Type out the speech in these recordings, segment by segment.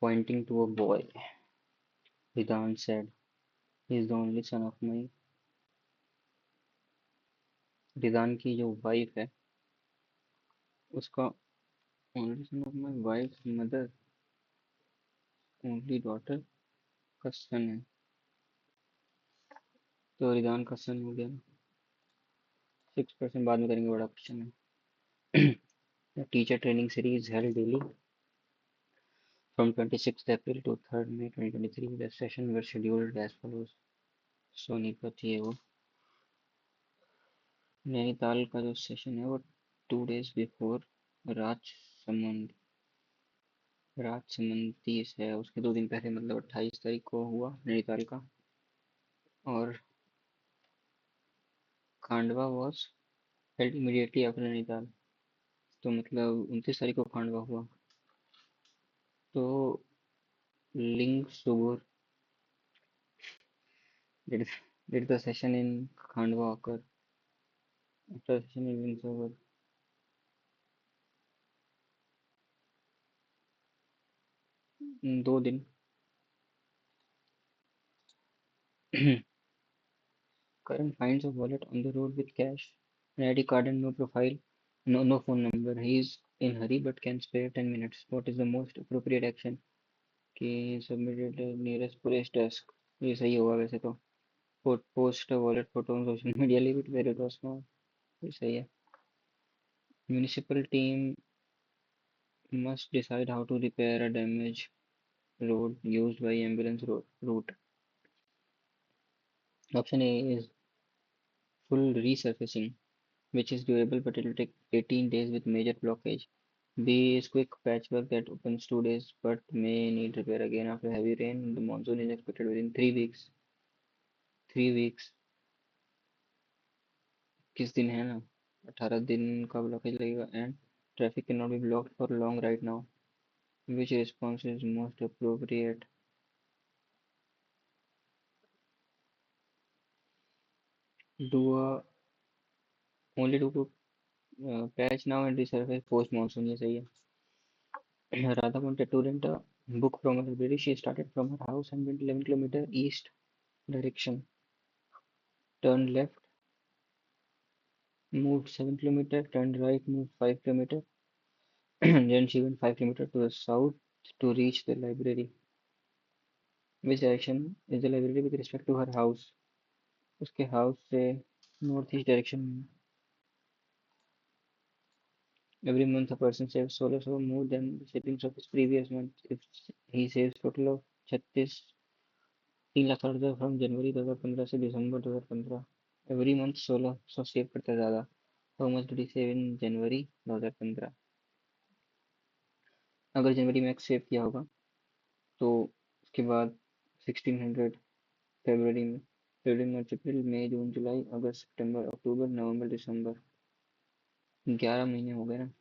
Pointing to a boy, Vedant said, "He is the only son of my." Vedant की जो wife है, उसका only son of my wife mother, only daughter का सन है, तो रिदान का सन हो गया। 6% बाद में करेंगे, बड़ा क्वेश्चन है। The teacher training series held daily from 26th April to 3rd May 2023. The session were scheduled as follows. Sonipat ये वो नैनीताल का जो सेशन है वो 2 days बिफोर राजसमंद राजसमंदी है, उसके 2 दिन पहले मतलब 28 तारीख को हुआ नैनीताल का। और Khandwa was held immediately after Nainital, तो मतलब 29 तारीख को खांडवा हुआ। तो लिंग सुगुर did, did the session in Khandwa occur after session in लिंग सुगुर? 2 दिन। Karan finds a wallet on the road with cash, an ID card and no profile, no phone number. He is in hurry but can spare 10 minutes. What is the most appropriate action? कि submitted nearest police desk, ये सही होगा वैसे तो। Post a wallet photo on social media, leave it where it was found, ये सही है। Municipal team must decide how to repair a damaged road used by ambulance route. Option A is full resurfacing, which is doable but it will take 18 days with major blockage. B is quick patchwork that opens 2 days but may need repair again after heavy rain. The monsoon is expected within 3 weeks. 3 weeks किस दिन है ना, 18 दिन का blockage लगेगा and traffic can not be blocked for long right now. Which response is most appropriate? Do only do patch now and resurface post monsoon, ये सही है. Radha wanted to rent a book from a library. She started from her house and went 11 kilometers east direction. Turned left, moved 7 kilometers, turned right, moved 5 kilometers. Then she went 5 kilometers to the south to reach the library. Which direction is the library with respect to her house? उसके house से north east direction में. Every month a person saves solar so more than the savings of his previous month. If he saves total of 36 3,60,000 from January 2015 से दिसंबर 2015. Every month 1600 save करता है ज़्यादा. How much did he save in January 2015? अगर जनवरी में save किया होगा तो उसके बाद 1600 फरवरी मार्च अप्रैल मई जून जुलाई अगस्त सितंबर अक्टूबर नवंबर दिसंबर, 11 महीने हो गए ना.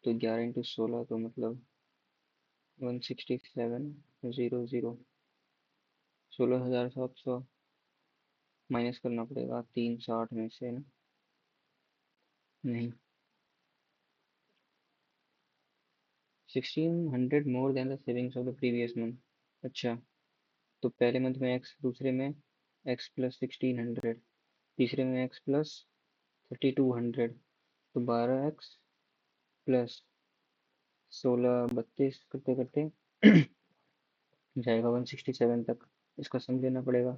तो 11 × 16 तो मतलब 167,000. 16,700 माइनस करना पड़ेगा 360 में से ना. नहीं, 1600 more than the savings of the previous month. अच्छा, तो पहले मंथ में एक्स, दूसरे में एक्स प्लस 1600, तीसरे में एक्स प्लस 3200, तो 12x प्लस 16 32 करते करते जाएगा 167 तक. इसका सम लेना पड़ेगा.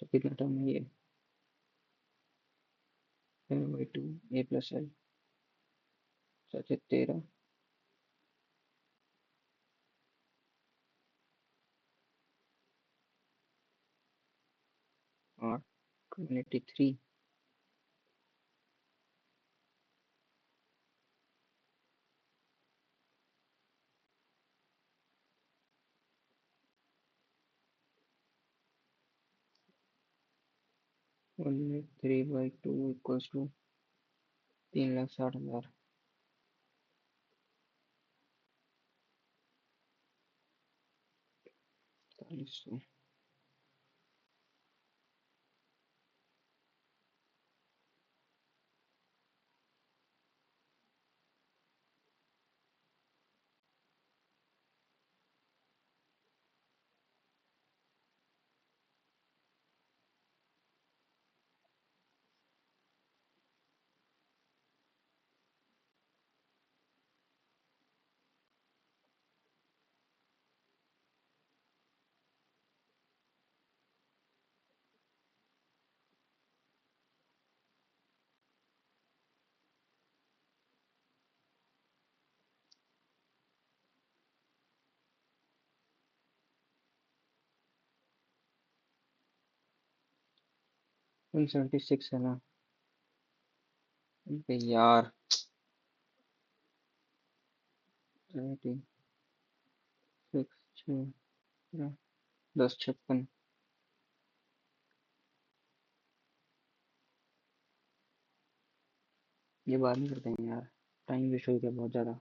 तो कितना टर्म है ये? m/2 a plus l 13 8 83. 183/2 equals to 3,60,000. 4500। 176 है ना? अबे यार। 36 6 10 56। ये बाद में करते हैं यार, टाइम वेस्ट हो गया बहुत ज़्यादा।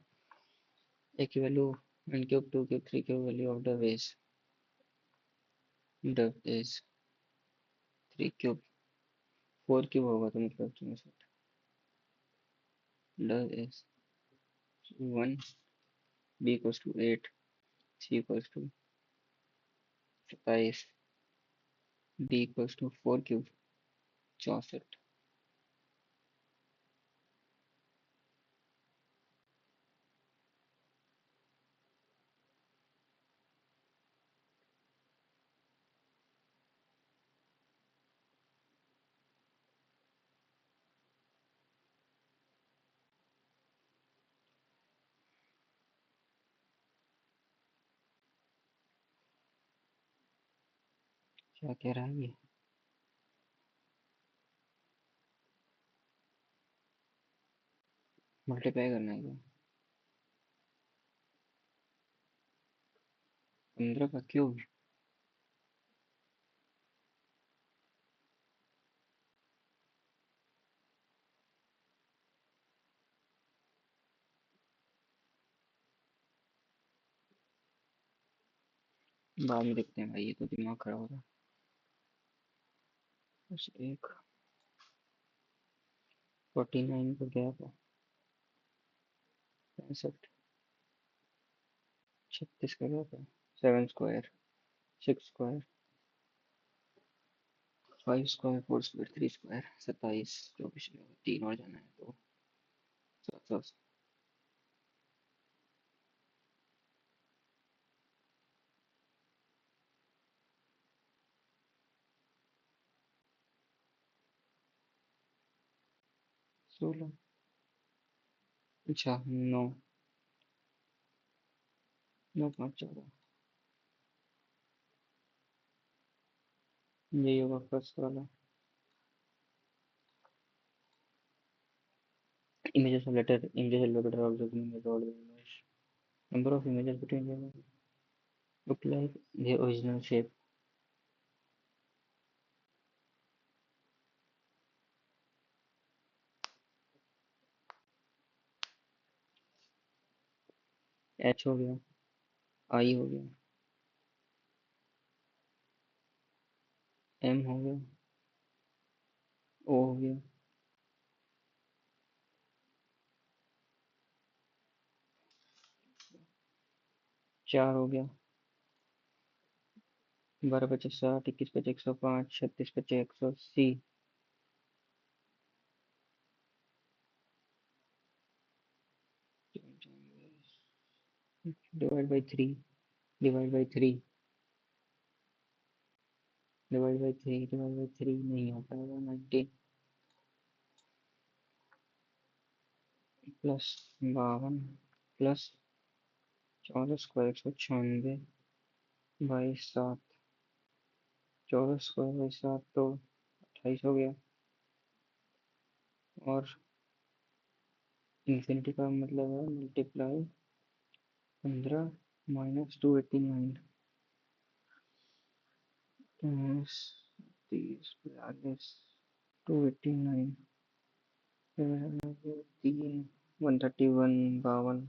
A की value n cube 2 cube 3 cube value of डव इज 3 क्यूब 4 क्यूब होगा तो मतलब डव is 1, b equals to 8, c equals to 27, d equals to 4 cube 64। क्या कह रहा है ये? मल्टीप्लाई करना है क्या? 15 का क्यूब? बाद में देखते हैं भाई, ये तो दिमाग खराब हो रहा है। बस एक 49 का गैप है। 65 36 का गैप है। 7 square 6 square 5 square 4 square 3 square 27 24 3 और जाना है तो 7 16। अच्छा 9 9 5 14। यही होगा फर्स्ट वाला। images of letter images elevator object in the world image. Number of images between them look like their original shape. H हो गया, I हो गया, M हो गया, O हो गया, 4 हो गया, 12 पचे 60, 21 पचे 105, 36 पचे 180, divide by 3, divide by 3, divide by 3, divide by 3 नहीं हो पाएगा। 90 plus 52 plus 14 square 196 by 7, 14 square by 7 तो 28 हो गया। और इंफिनिटी का मतलब है multiply 15 minus 289 30 42 289 3 131 52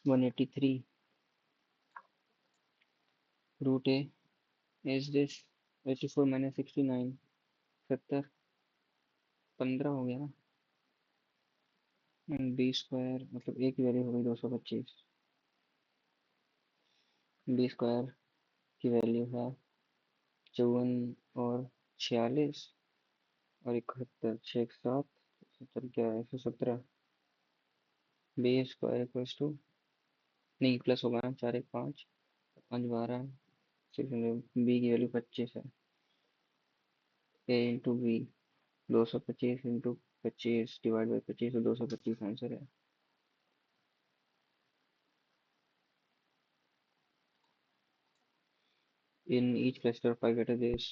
183 root a is this 84 minus 69, 70, 15 हो गया ना। बी स्क्वायर मतलब एक वैल्यू हो गई 225। बी स्क्वायर की वैल्यू है 54 और 46 और 71, 6 7 70, क्या है 117। बी स्क्वायर इक्वल्स टू, नहीं प्लस होगा ना, 4 1 5, 5 12, 600। बी की वैल्यू 25 है। A into B, 225 into 25 divide by 25, तो 225 आंसर है। In each cluster of 5 database,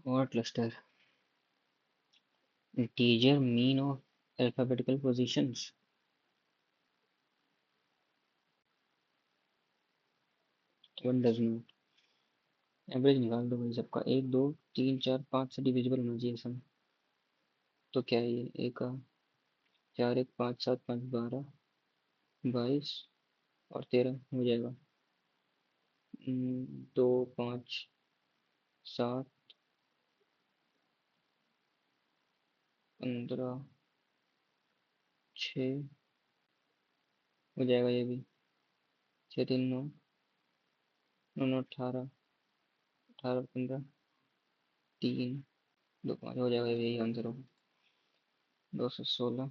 or cluster, integer mean of alphabetical positions. One does not. Average निकाल दो भाई सबका, 1 2 3 4 5 से डिविजिबल होना चाहिए सम। तो क्या है ये, एक का 4 1 5 7 5 12 22 और 13 हो जाएगा। 2 5 7 15 6 हो जाएगा ये भी। 6 3 9 9 9 18, 18 15 3 2 5 हो जाएगा, यही आंसर होगा। 216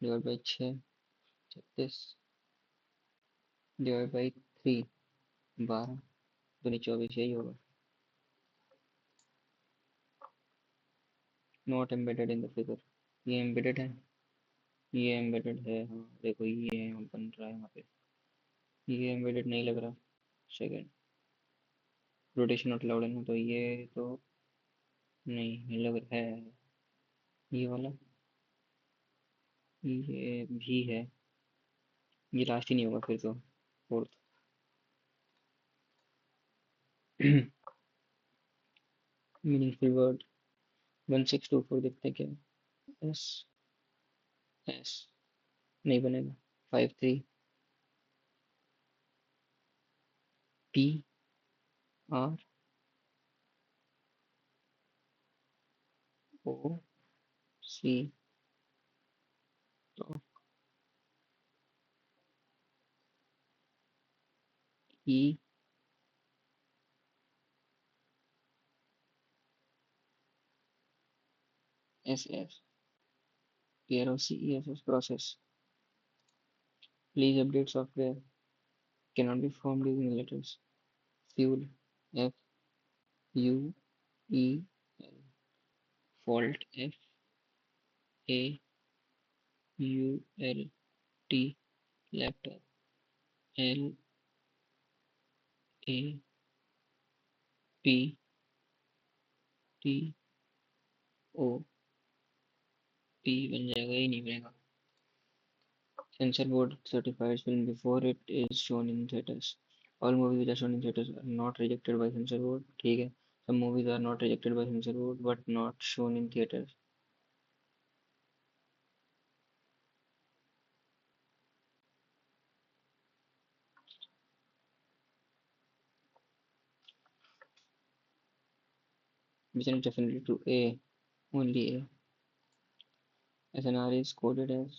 डिवाइड बाई 6, 36 डिवाइड बाई 3, 12 दूनी 24, यही होगा। Not embedded in the figure. ये एम्बेडेड है, ये एम्बेडेड है, हाँ देखो ये यहाँ बन रहा है यहाँ पे। ये एम्बेडेड नहीं लग रहा। सेकंड, रोटेशन नॉट अलाउड है ना, तो ये तो नहीं लग रहा है। ये वाला, ये भी है। ये लास्ट ही नहीं होगा फिर तो, फोर्थ। मीनिंगफुल वर्ड 1624 देखते हैं क्या। एस, एस नहीं बनेगा। 53 पी आर ओ सी, तो E S S, PROCESS process. Please update software cannot be formed using letters. Fuel, F U E L. Fault, F A U L T. Laptop, L A P T O P बन जाएगा, ये नहीं बनेगा। Censor board certifies film before it is shown in theaters. All movies which are shown in theaters are not rejected by censor board. ठीक है, some movies are not rejected by censor board but not shown in theaters. Which is definitely to A, only A. SNR is coded as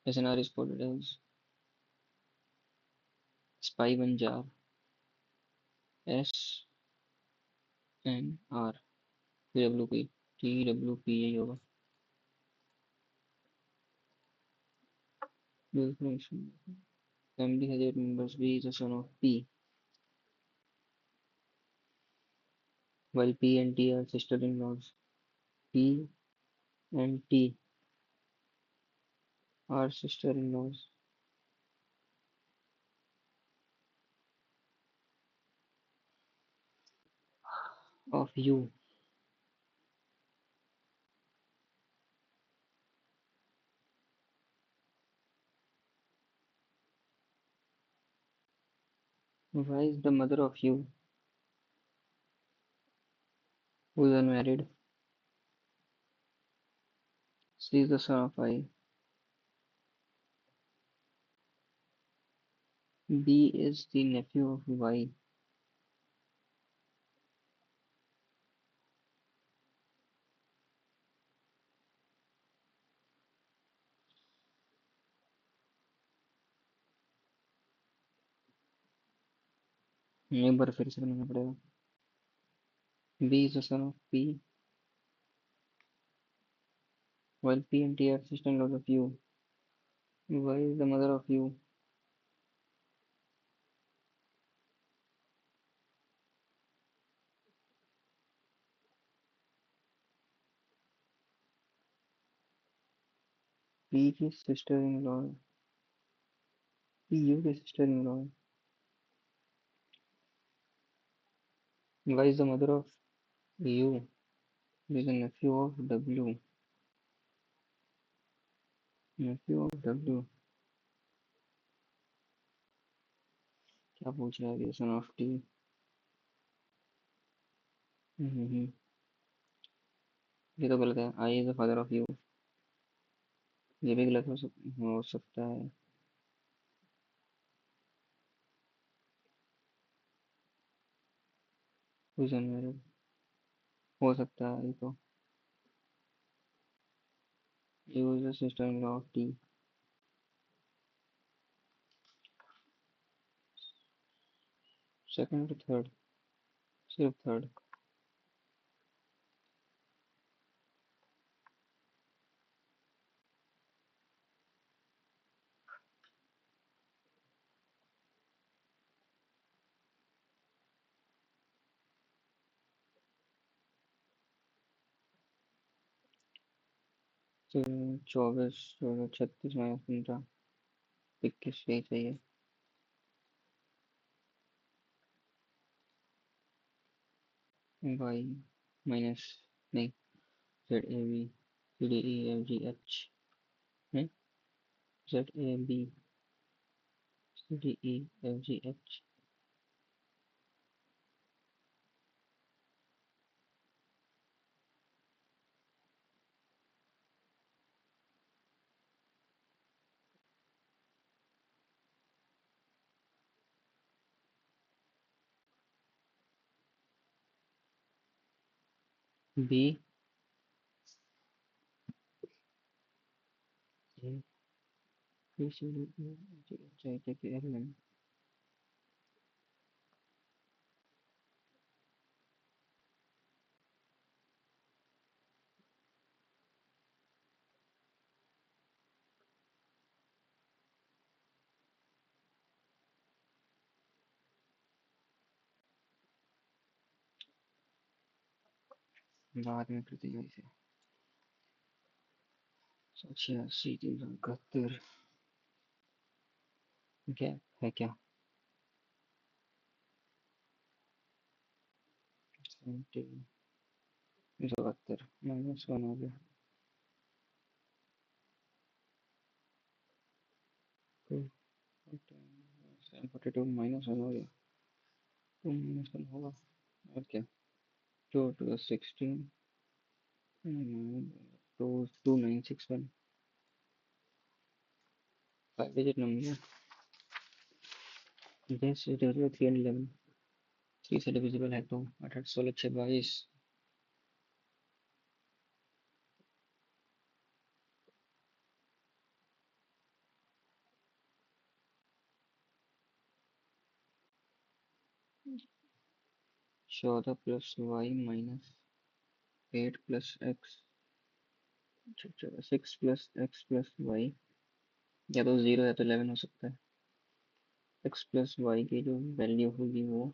SNR is coded as spy banjar SNR TWP TWP यही होगा। Family has 8 members. B is the son of P, while P and T are sister-in-laws. P and T are sister-in-laws of U. Why is the mother of U, who is unmarried, C is the son of I. B is the nephew of Y. एक बार फिर से बनाना पड़ेगा. B is the son of P, while P and T are sister-in-laws of U. Y is the mother of U. P की sister-in-law है. P U की sister-in-law है. Y is the mother of U. He is a nephew of W. Nephew of W. क्या पूछ रहा है ये son of T? हम्म, ये तो गलत है. I is the father of U. ये भी गलत हो सकता है. Who is unmarried? हो सकता है ये तो. U is the sister-in-law of T. Second or third? सिर्फ थर्ड. तो 24, 36 -15, 21 यही चाहिए. Y माइनस नहीं. Z A B C D E F G H है. Z A B C D E F G H. B A B C D E F G H I J K L M. बाद में करते हैं इसे. 186, 371 gap है क्या? 72 -1 हो गया. 742 -1 हो गया. 2 -1 होगा और क्या. 2 2 16 2 2961. 5 digit number. This is divisible 3 and 11. 3 से डिविजिबल है तो 8 16 6 22. चौदह plus y minus 8 plus x. 6 plus x plus y. या तो 0 या तो 11 हो सकता है. एक्स प्लस वाई की जो वैल्यू होगी वो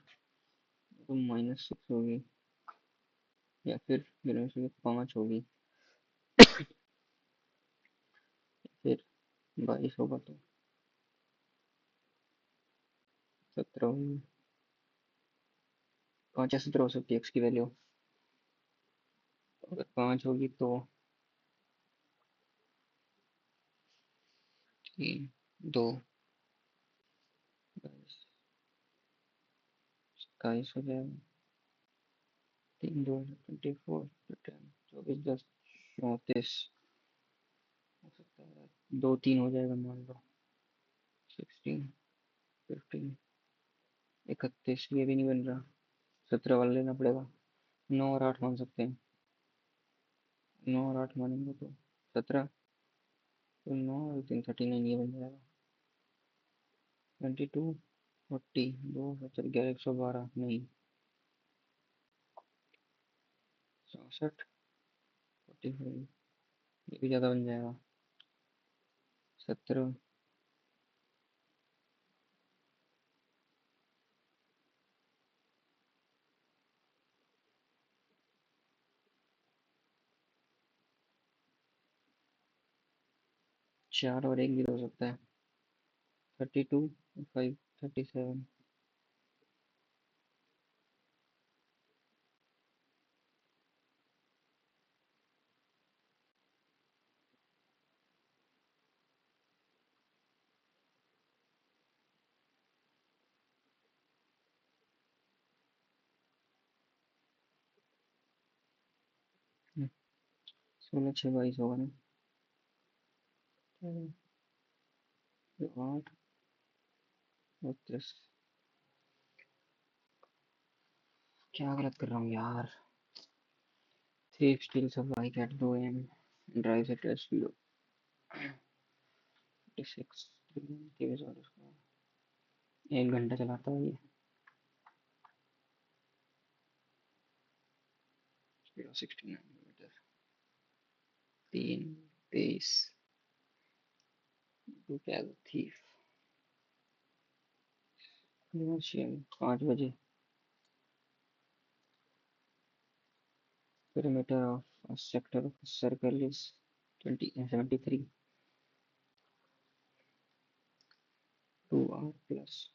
तो -6 होगी या फिर दोनों में से 5 होगी. फिर 22 होगा तो 17 होगी. 5 या 17 हो सकती है एक्स की वैल्यू. अगर 5 होगी तो 3 2 22 हो जाएगा. 3 2 24 10 24 10 34. हो सकता है 2-3 हो जाएगा मान लो। 16, 15, 31, ये भी नहीं बन रहा। 17 वाला लेना पड़ेगा। 9 और 8 मान सकते हैं। 9 और 8 मानेंगे तो 17, तो 9 और 3 39, ये बन जाएगा। 22, 40, 2 11, 112 नहीं। 64, 45, ये भी ज़्यादा बन जाएगा। 17, 4 और 1 भी तो हो सकता है। 32, 5, 37। हम्म, 16, 6, 22 होगा ना। चलो, 8, 32। क्या गलत कर रहा हूँ यार। Thief steals a bike at 2 a.m. and drives it to a studio. 56, एक घंटा चलाता है ये। 69 किलोमीटर। 3, 23। क्या थीफ। 5 बजे। Perimeter of a sector of a circle is 73. 2 hour plus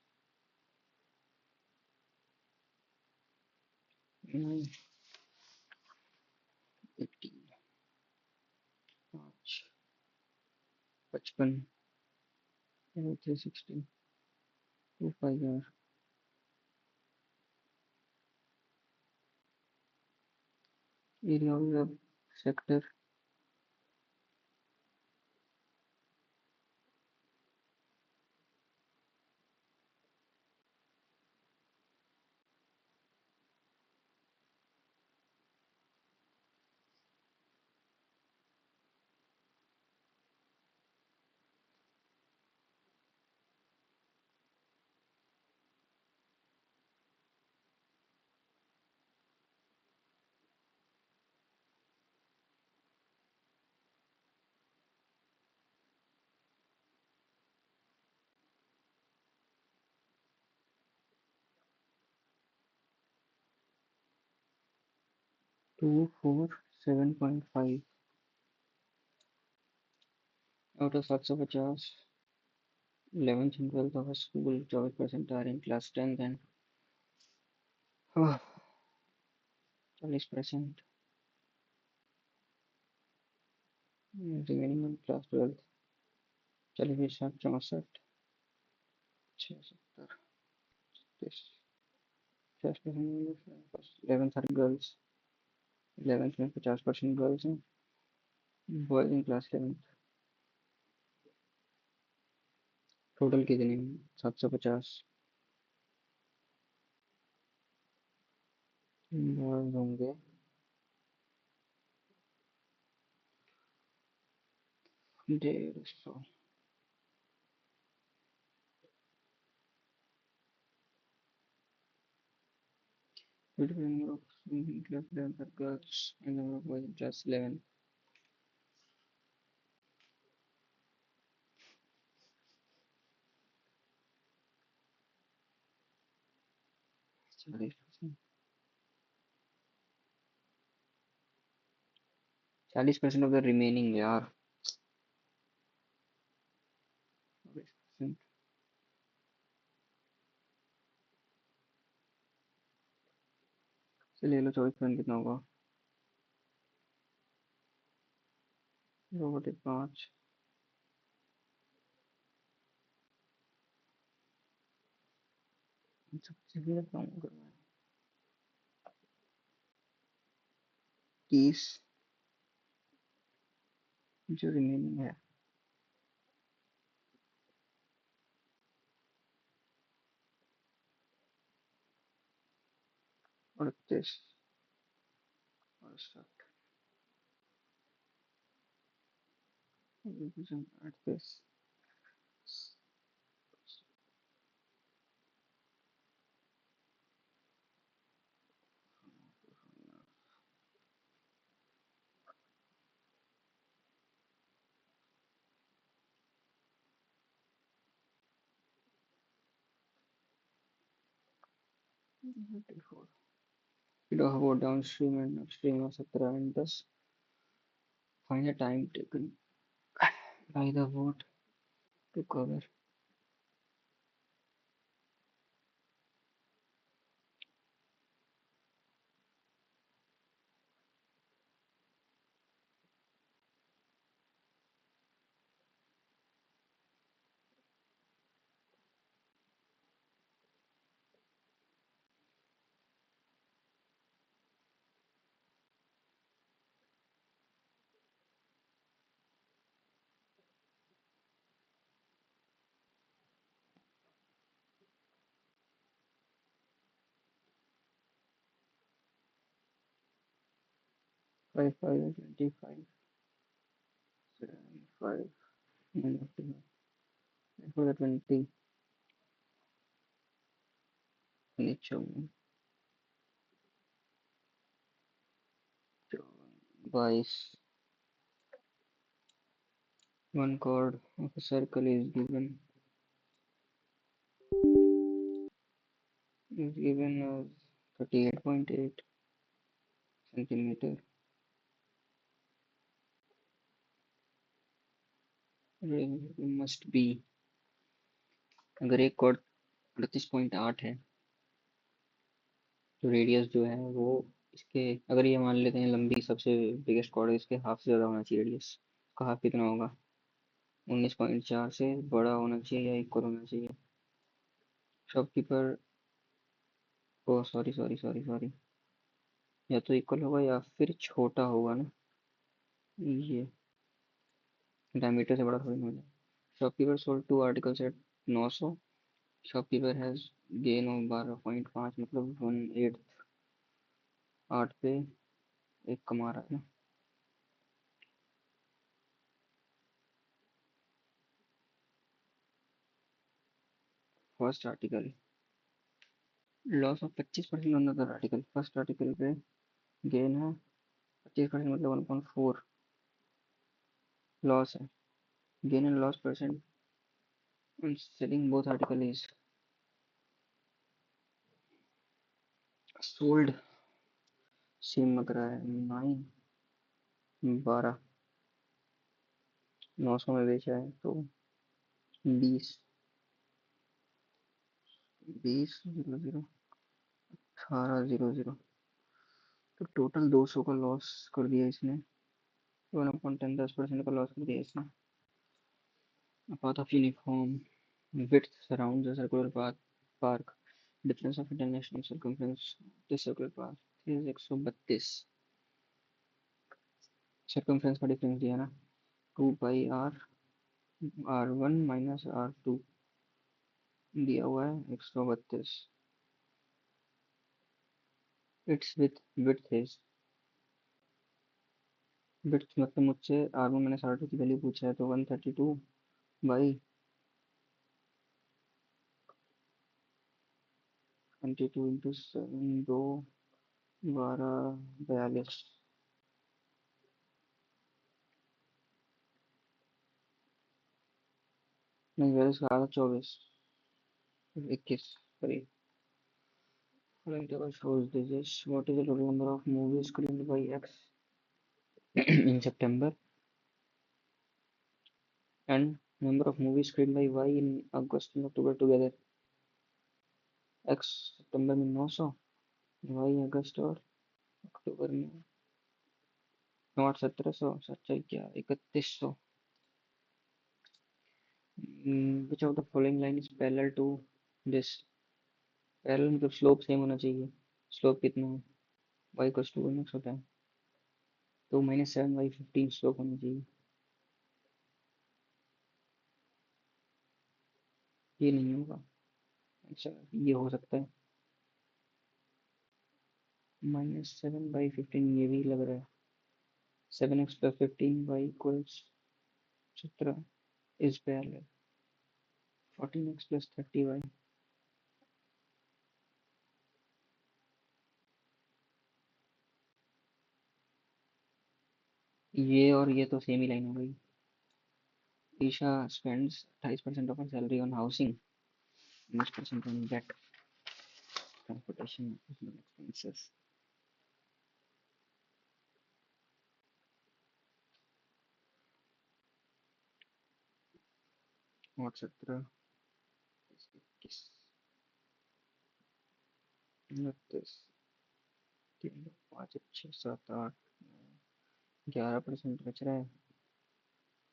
9, 18, 5, 55, 360, 2 5 hour. Area of the sector 247.5 out of 750. 11th and 12th of a school, 24% are in class 10th and 40% remaining in class 12th. 40, 64, 76, 50%। 11th are girls। 11th में 50% girls हैं। Boys in class 11th। Total कितने हैं? 750 boys होंगे। 150। number of in class 11th are girls and number of boys in class 11th। 40%। 40% of the remaining यार। 40%। से ले लो 24% कितना होगा? 2/5। सबसे भी काम करना है। 30, जो रिमेनिंग है। 38, 38, 34. We talk about downstream and upstream of 17 and 10. Find the time taken by the vote to cover 5, 5, 25, 7, 5, 9, for the 20, nature, 22. One chord of a circle is given as 38.8 centimeter. Must be, अगर एक cord 38.8 है तो radius जो है वो इसके, अगर ये मान लेते हैं लंबी सबसे बिगेस्ट कॉर्ड है, इसके हाफ से ज़्यादा होना चाहिए रेडियस। का हाफ कितना होगा? 19.4 से बड़ा होना चाहिए या इक्वल होना चाहिए। शॉपकीपर, ओ सॉरी सॉरी सॉरी सॉरी, या तो इक्वल होगा या फिर छोटा होगा ना, ये डायमीटर से बड़ा थोड़ी ना हो जाए। Shopkeeper sold 2 articles at 900। Shopkeeper has gain of 12.5, मतलब 1/8, 8 पे एक कमा रहा है ना। First article loss of 25% on the article, first article पे गेन है 25%, मतलब 1.4 लॉस है। Gain and loss percent on selling both article is sold, same लग रहा है, 12, 900 में बेचा है तो 20, 20, 00, 18, 00, तो टोटल 200 का लॉस कर दिया इसने। 1/10, 10% का लॉस कर दिया इसने। A path of uniform width surrounds a circular park. Difference of international circumference of this circular path is 132। Circumference का डिफरेंस दिया ना, 2 पाई R1 माइनस R2 दिया हुआ है 132। इट्स विथ इज, विथ मतलब मुझसे R1 माइनस R2 की वैल्यू पूछा है, तो 132 बाई 22 इंटू 7, 2, 12, 42, नहीं 42 का आधा 24, 21, sorry. Following table shows this. What is the total number of movies screened by X in September and number of movies screened by Y in August and October together? X सितंबर में 900, Y अगस्त और अक्टूबर में 1700, सच्चाई क्या 3100। Which of the following line is parallel to this? Parallel मतलब slope same होना चाहिए। Slope कितना है? y इक्वल्स टू 1/x होता है, तो -7/15 स्लोप होना चाहिए। ये नहीं होगा। अच्छा, ये हो सकता है। -7/15 ये भी लग रहा है। 7x + 15y = 17 is parallel 14x + 30y। ये और ये तो सेम ही लाइन हो गई। Isha spends 28% of her salary on housing, much percent on debt, transportation, personal expenses. और 17, 21, 29, 3, 5, 6, 7, 8, 11% बच रहा है।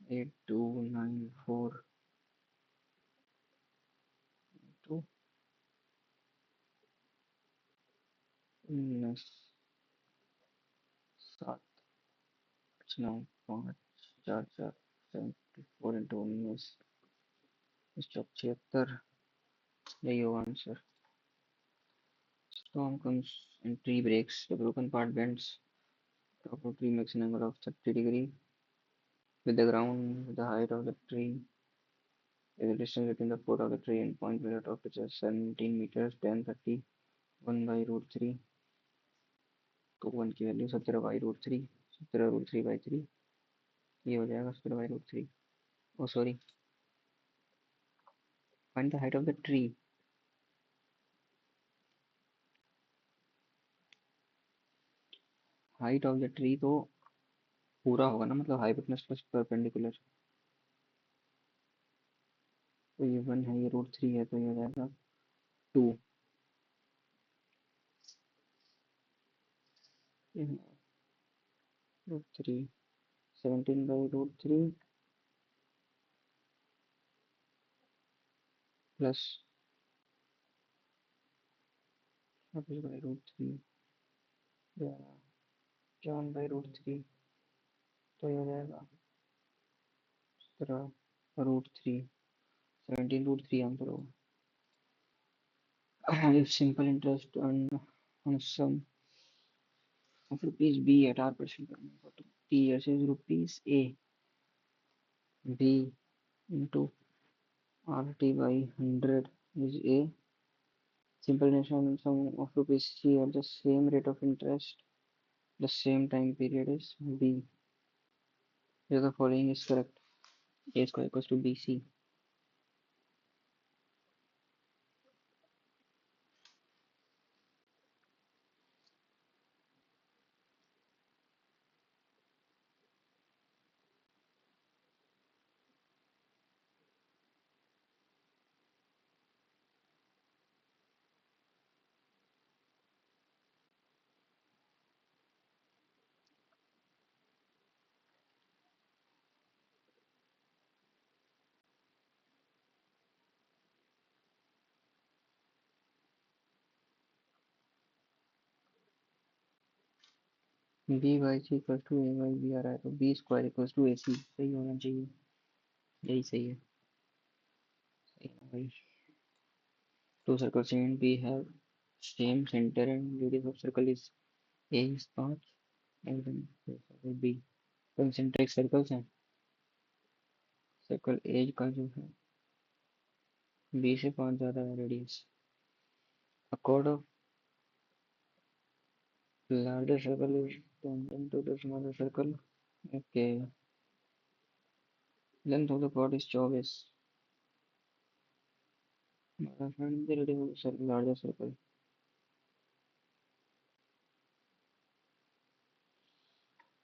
8294 टू 19, 7, 8, 9, 5, 4, 4, 74 इस चौक 76। यही होगा answer. Storm comes and tree breaks. The broken part bends. Top of tree makes an angle of 30 degrees with the ground. The height of the tree is the distance between the foot of the tree and point below top, which is 17 meters. 10, 30, 1/√3। तो 1 की value 17/√3। 17√3/3 ये हो जाएगा 17/√3। Oh sorry, find the height of the tree. Height of the tree तो पूरा होगा ना, मतलब हाइपोटेनस प्लस परपेंडिकुलर। तो ये 1 है, ये √3 है, तो ये हो जाएगा 2। √3, 17/√3 प्लस 26/√3 या 1/√3, तो ये हो जाएगा 17√3। 17√3 आंसर होगा। If simple interest on sum of rupees B at R% per month for 20 years is rupees A, B into RT by 100 is A. Simple interest on sum of rupees C at the same rate of interest, the same time period is B. If the following is correct, A square equals to BC. B by C equals to A by B आ रहा है, तो B square equals to AC सही होना चाहिए। यही सही है। सही है भाई। Two circles A and B have same center and radius of circle is A is 5 and then B concentric circles हैं। सर्कल एज का जो है B से 5 ज़्यादा है radius. A chord of larger circle is tangent to the smaller circle. Okay. Length of the chord is 24. Find the radius of the larger circle.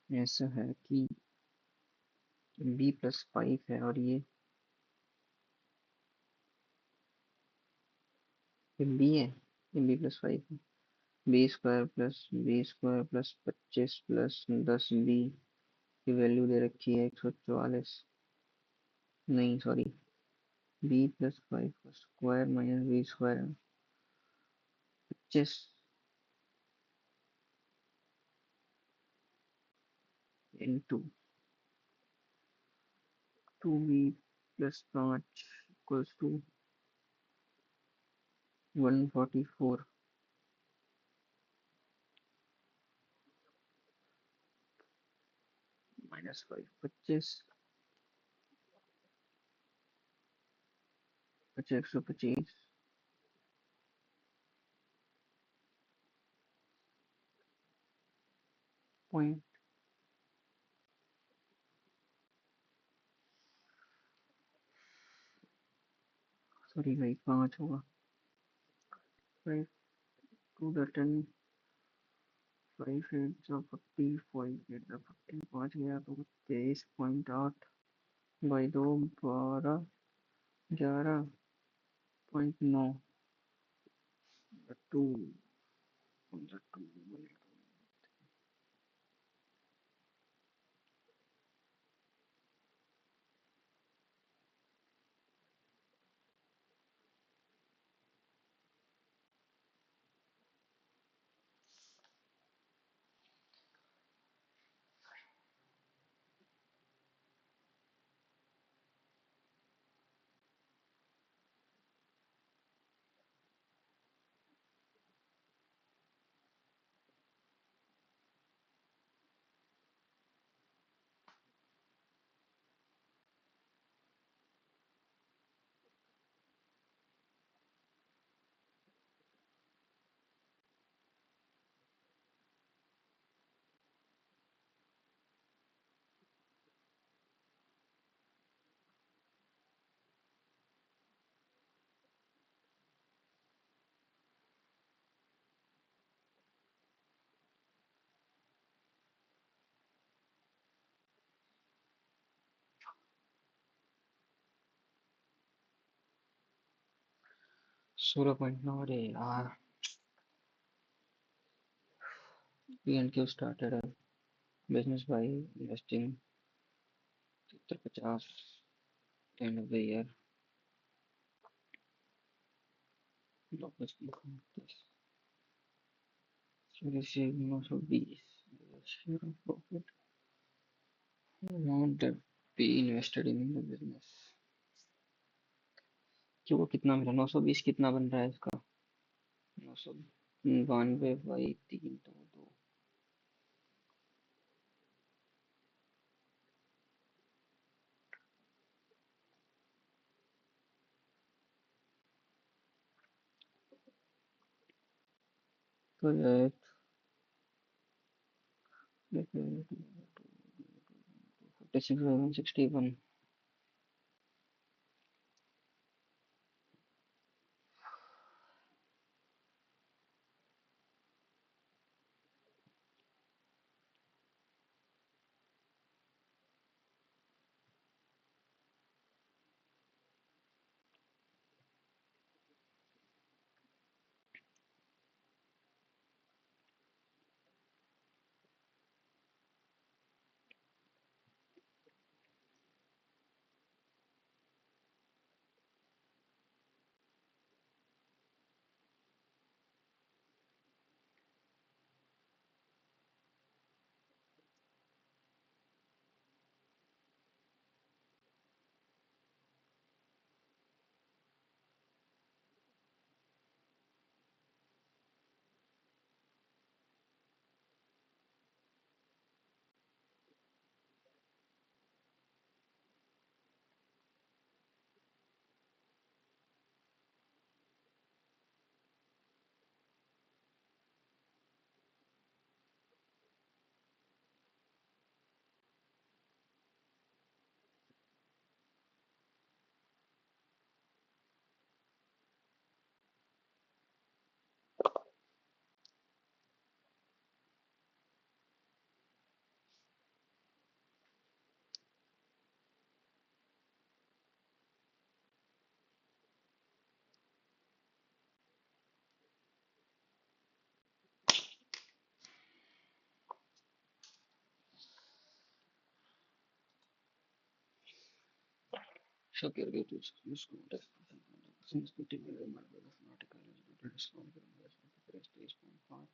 ऐसा है कि B+5 है और ये B है, ये B+5 है। B² + B² + 25 + 10B की वैल्यू दे रखी है 144। नहीं सॉरी, B+5 का square minus B square 25 into 2B + 5 = 144 -5 25 अच्छा 125 पॉइंट सॉरी भाई 5 होगा 5 टू द 10 5 8 जो 40 5 8 जो 40 5 गया तो 23.8 बाई 2 12 11.9 टू 16.9 अरे यार P&Q started a business by investing 50 end of the year Locus received 920 share of profit amount that be invested in the business कि वो कितना मिला 920 कितना बन रहा है इसका 992 बाई 3 तो 2 तो 46 Shakir gave to discount as since the typical market of article is better discount given by the price 3.5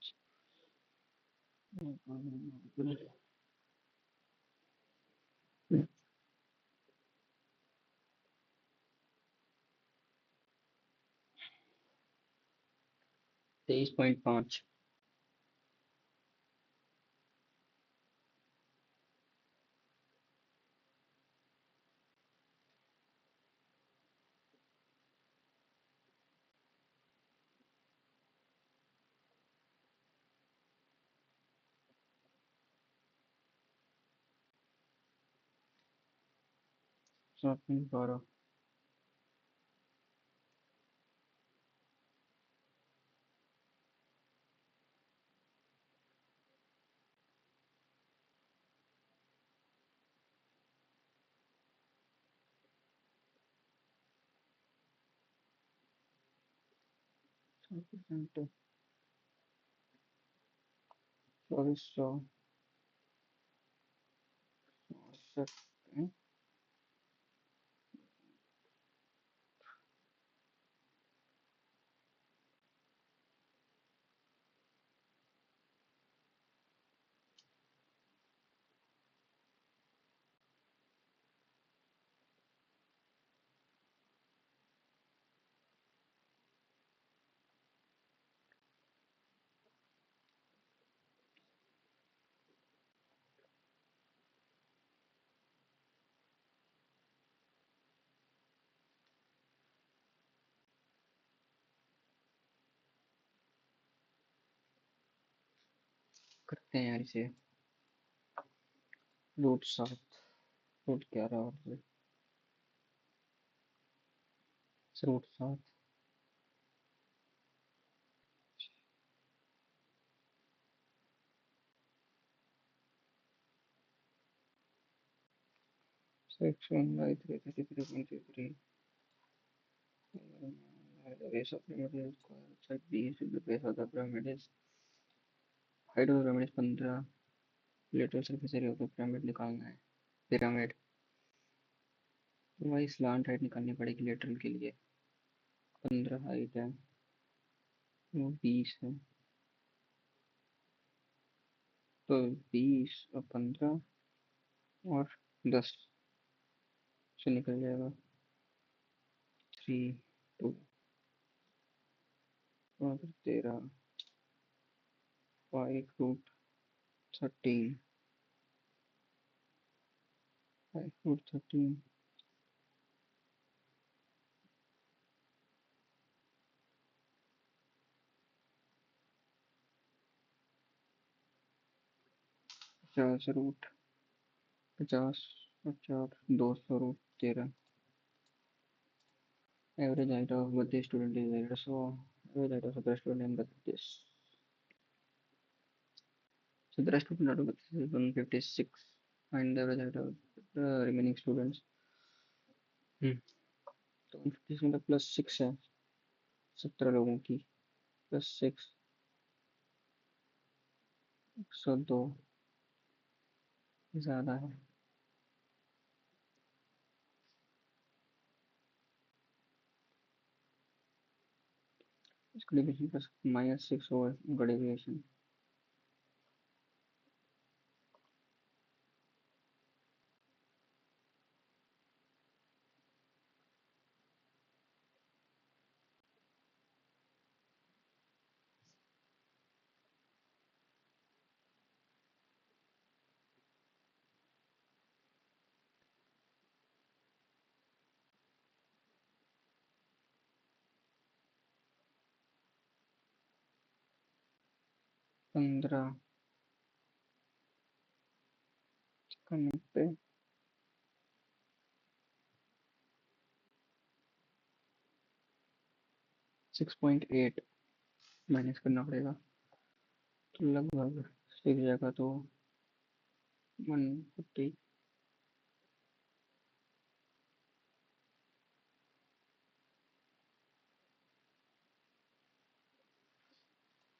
23.5। 7.12। Percent. 2400। 68। करते हैं यार इसे। रूट 7। रूट 11 और root 7। 6.333.33. The base of pyramid is side B. The base of the pyramid is height of the pyramid is 15। Lateral surface area of the pyramid निकालना है। Pyramid. तो भाई slant height निकालनी पड़ेगी लेटरल के लिए। 15 height है, वो 20 है। तो 20 और 15 और 10 से निकल जाएगा। 3 2 और 13। 5√13। 5√13। 50√50 और 4 200√13। एवरेज हाइट ऑफ बत्तीस student is 150। Average height of 17 student 32। 17 student out of 32 156। Find the average height of remaining students. तो 156 मतलब +6 है। 17 लोगों की +6 102 ज़्यादा है। इसको डिवीजन कर सकते -6 ओवर गड़े डेविएशन। 15 करने पे 6.8 माइनस करना पड़ेगा। तो लगभग 6 जाएगा तो 150।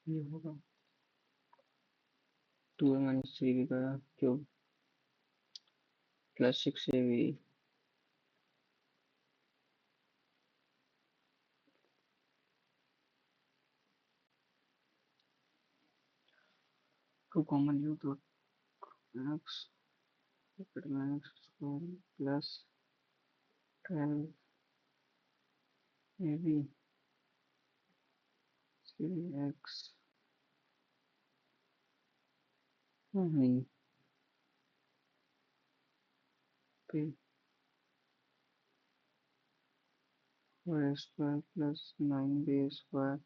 ये होगा 2a - 3b का क्यूब +6ab। 2 कॉमन लीव तो max max square +12ab 3x. I mean, p y square plus 9b square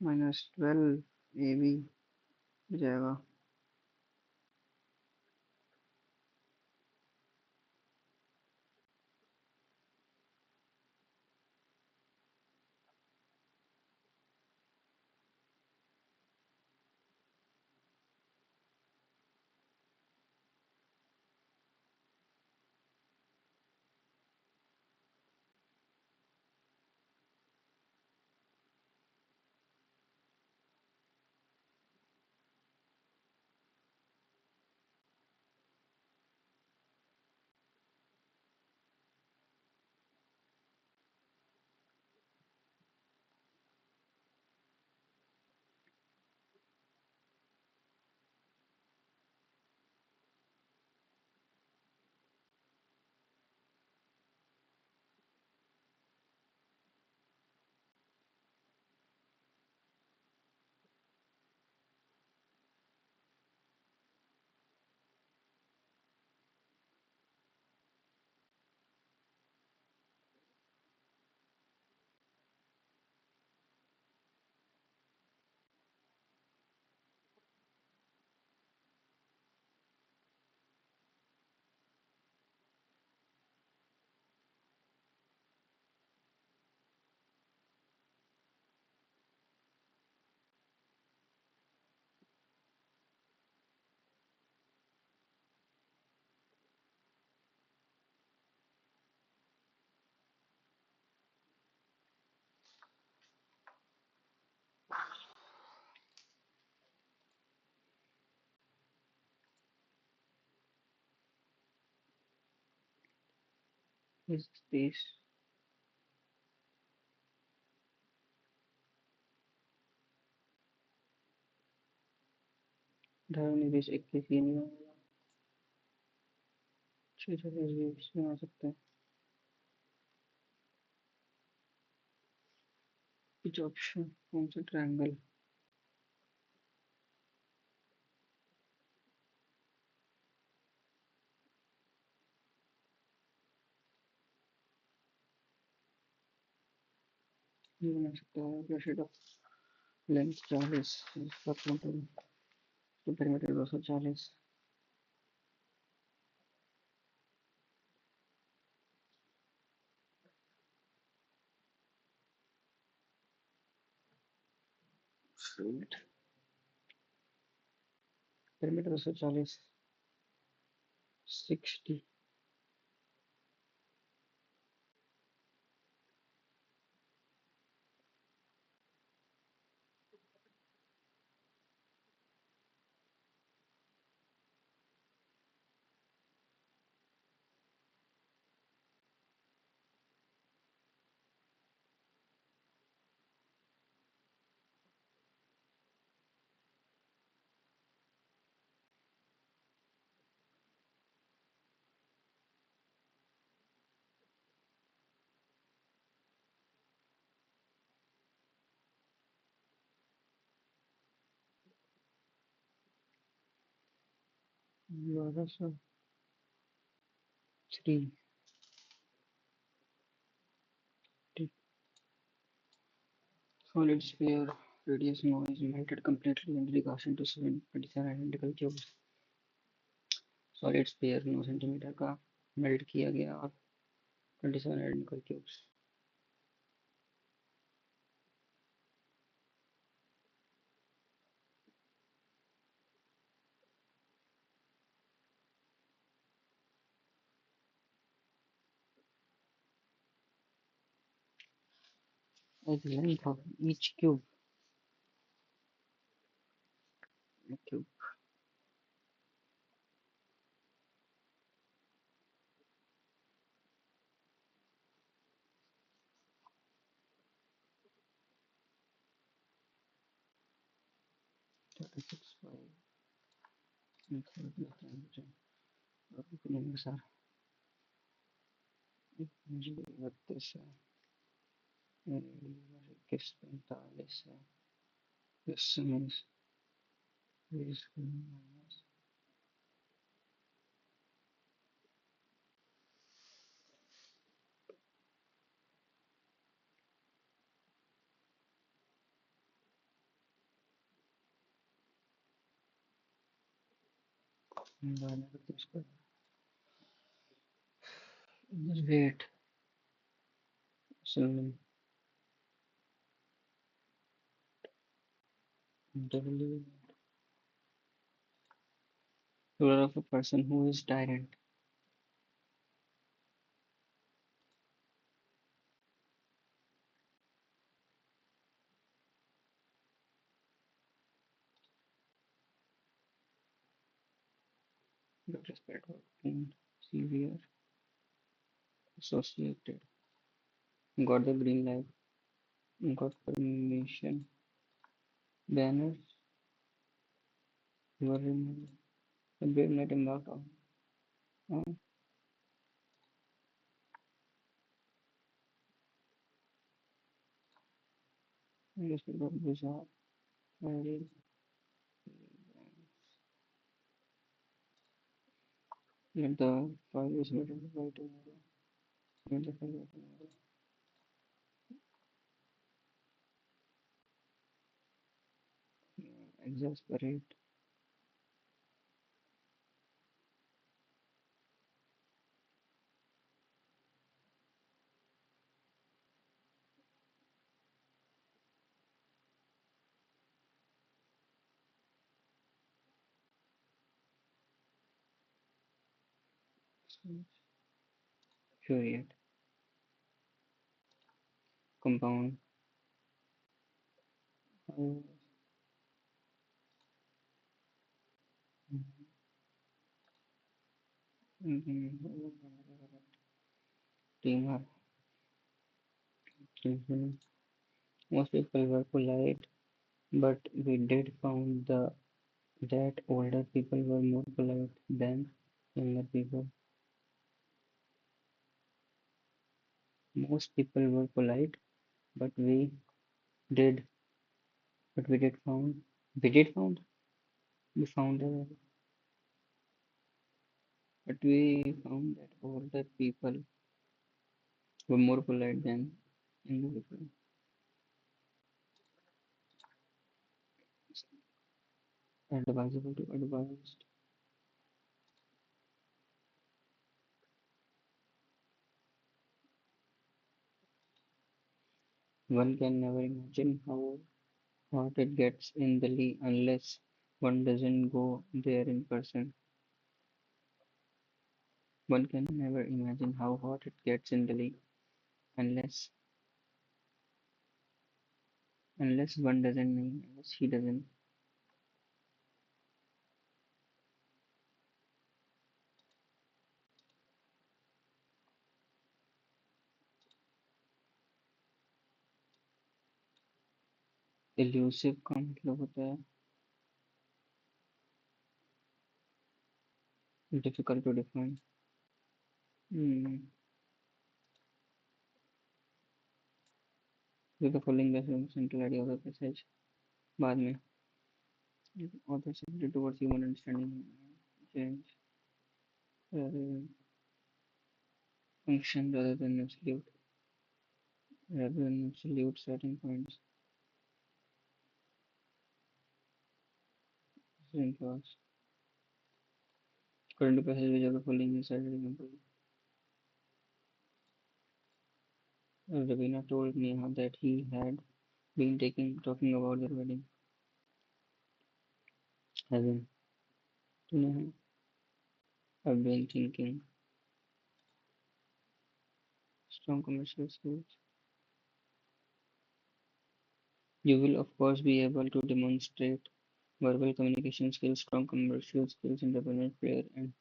minus 12ab हो जाएगा। Is this धरनी बीस 21 ये नहीं होगा। 46 भी इसमें आ सकता है। कुछ ऑप्शन कौन सा ट्रायंगल? ये बना सकता है ब्रैकेट ऑफ लेंथ 40 इसका टोटल पेरीमीटर 240। पेरीमीटर 240 60। बारह सौ 3। Solid sphere radius now is melted completely and recast into 27 identical cubes. Solid sphere 9 centimetre का मेल्ट किया गया और 27 identical cubes. At length of each cube 36 by और कितने सर 32 है। किस 45 है इस समय इस just wait. So, totally plural of a person who is tyrant. Disrespect or severe associated. Got the green light. Got permission. Banners were removed. The brave night embarked on. Respect of bizarre. Very let the fire is better by tomorrow. Let the fire by tomorrow. Exasperate. Furiate. Compound. Uh, Team. Most people were polite, but we did found that older people were more polite than younger people. Most people were polite, but did, we did found, we did found, we found, but we found that older people were more polite than younger people. Advisable to advised. One can never imagine how hot it gets in Delhi unless one doesn't go there in person. One can never imagine how hot it gets in Delhi unless unless he doesn't. Elusive का मतलब होता है difficult to define. Hmm. With the following the central idea of the passage बाद में authenticity towards human understanding change function rather than absolute starting points in class. According to passage which of the following is cited example. Ravina told Neha that he had been talking about their wedding. Having to Neha, I've been thinking strong commercial skills. You will of course be able to demonstrate verbal communication skills, strong commercial skills, independent player, and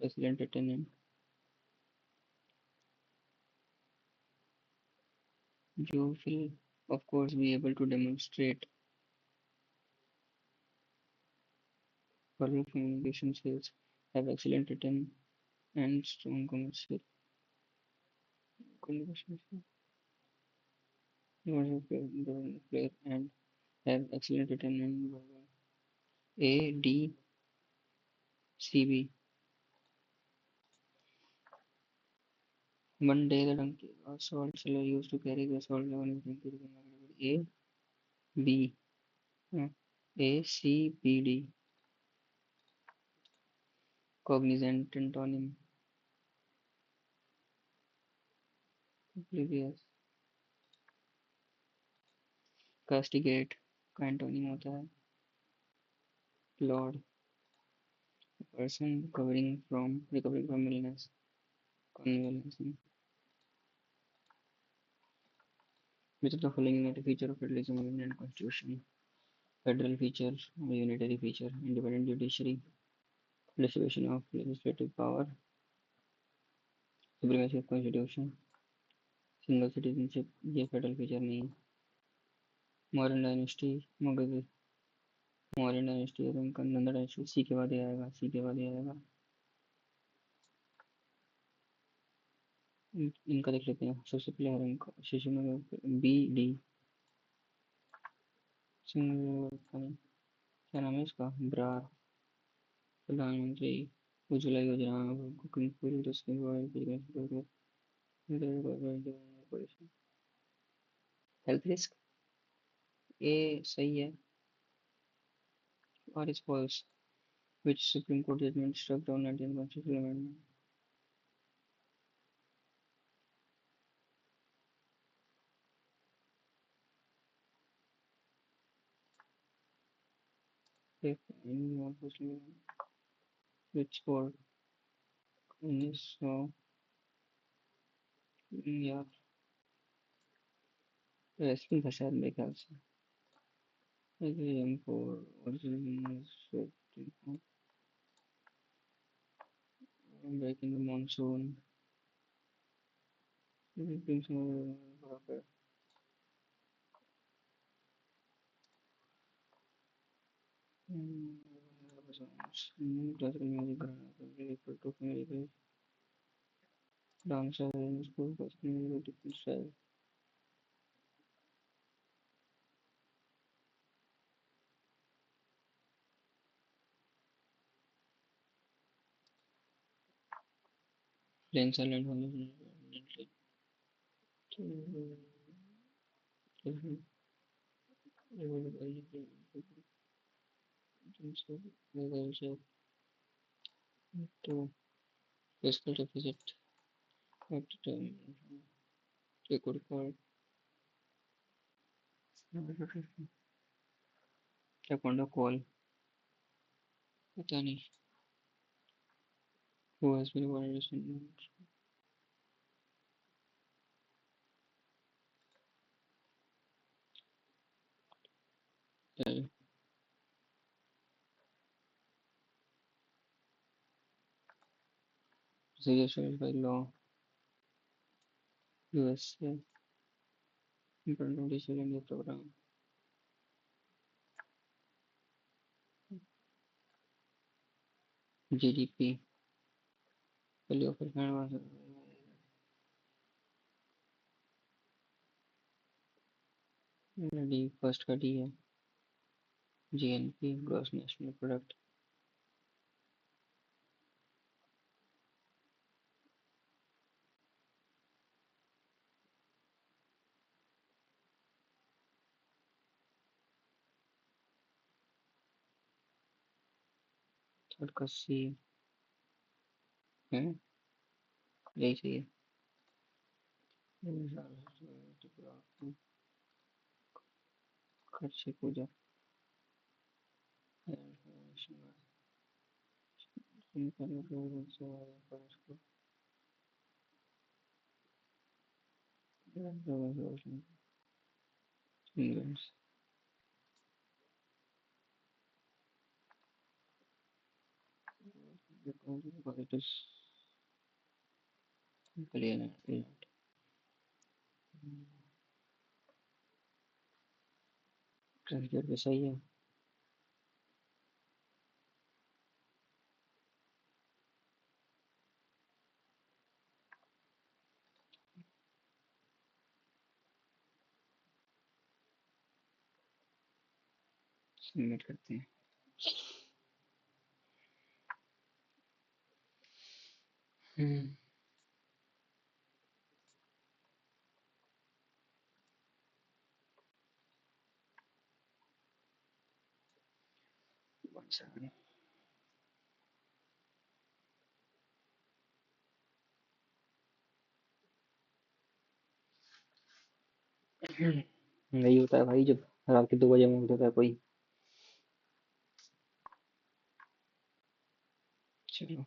excellent attendant. You will of course be able to demonstrate verbal communication skills, have excellent written and strong commercial communication skills. player and have excellent return and ADCB. One day the donkey or salt seller used to carry the salt level in donkey to the market. B. uh, ACPD. Cognizant antonym. Oblivious. Castigate का antonym होता है Lord. A person recovering from illness. Convalescing. Which of the following is not a feature of federalism of Indian Constitution? Federal feature, unitary feature, independent judiciary, distribution of legislative power, supremacy of constitution, single citizenship. ये federal feature नहीं है. Mauryan dynasty, Mauryan dynasty और इनका Nanda dynasty सी के बाद ही आएगा. सी के बाद ही आएगा. इनका देख लेते हैं. सबसे पहले हर इनका शिशु में बी डी. क्या नाम है इसका? Brar. Pradhan Mantri Ujjwala Yojana, cooking food, health risk. A सही है. और is false. Which Supreme Court judgment struck down 19th constitutional amendment? If any more personally, which court? 1900 या रेस्टिंग था शायद मेरे ख्याल से. for original back in the monsoon. Classical music, dancer in school, classical music, different style. Plain silent to physical deficit at the time. Record card. Taekwondo call. पता नहीं. Who has been awarded recently? Suggested by law. USA. Implementation India program. GDP. Value of economic. D first का D है. GNP gross national product. Third का सी है. यही चाहिए. खर्चे पूजा. Translate भी सही है. सबमिट करते हैं। हम्म। one second। यही होता है भाई जब रात के 2 बजे में उठता है कोई। चलो।